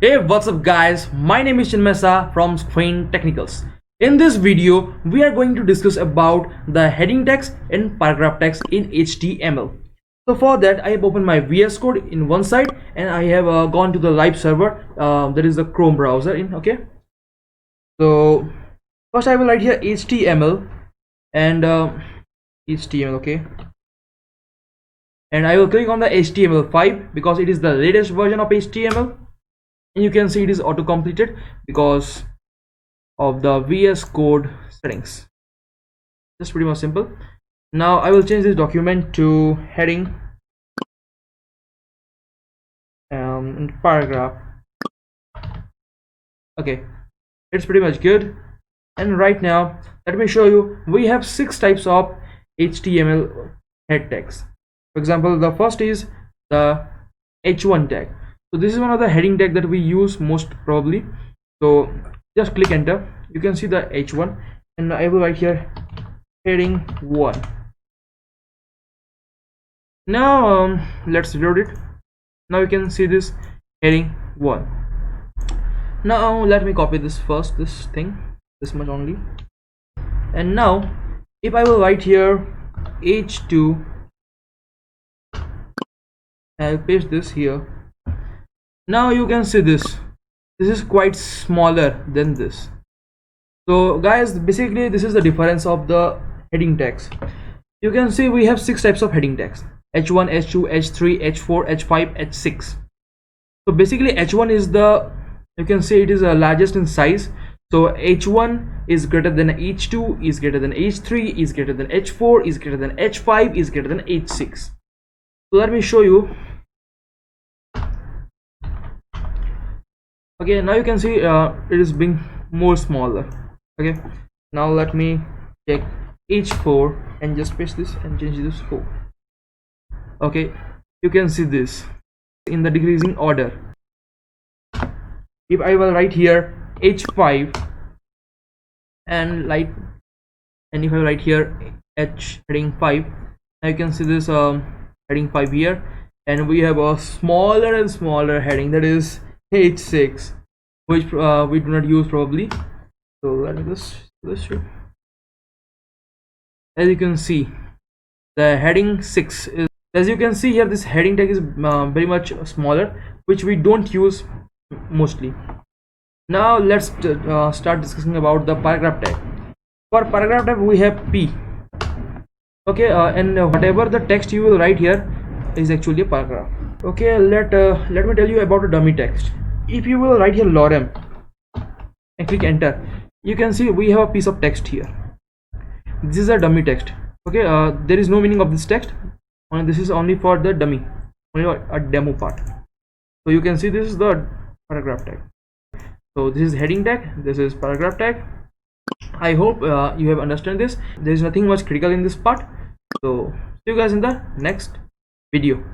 Hey, what's up guys, my name is Chinmay from Screen Technicals. In this video we are going to discuss about the heading text and paragraph text in HTML. So for that I have opened my VS Code in one side and I have gone to the live server, that is the Chrome browser in. Okay, so first I will write here HTML and HTML. Okay, and I will click on the HTML5 because it is the latest version of HTML. And you can see it is auto completed because of the VS Code settings. Just pretty much simple. Now I will change this document to heading and paragraph. Okay, it's pretty much good. And right now let me show you, we have 6 types of HTML head tags. For example, the first is the H1 tag. So this is one of the heading tag that we use most probably. So just click enter, you can see the H1 and I will write here heading 1. Now let's reload it. Now you can see this heading 1. Now let me copy this first, this thing, this much only. And now if I will write here H2, I'll paste this here. Now you can see this is quite smaller than this. So guys, basically this is the difference of the heading tags. You can see we have 6 types of heading tags: H1, H2, H3, H4, H5, H6. So basically H1 is the, you can say it is the largest in size. So H1 is greater than H2, is greater than H3, is greater than H4, is greater than H5, is greater than H6. So let me show you. Okay, now you can see it is being more smaller. Okay, now let me take H4 and just paste this and change this 4. Okay, you can see this in the decreasing order. If I will write here H5 and if I write here H heading 5, now you can see this heading 5 here, and we have a smaller and smaller heading, that is H6, which we do not use probably. So let me just show. As you can see, the heading 6 is, as you can see here, this heading tag is very much smaller, which we don't use mostly. Now let's start discussing about the paragraph tag. For paragraph tag we have P. Okay, and whatever the text you will write here is actually a paragraph. Okay, let me tell you about a dummy text. If you will write here lorem and click enter, you can see we have a piece of text here. This is a dummy text. Okay, there is no meaning of this text, and this is only for the dummy, only a demo part. So you can see this is the paragraph tag. So this is heading tag, this is paragraph tag. I hope you have understood this. There is nothing much critical in this part. So see you guys in the next video.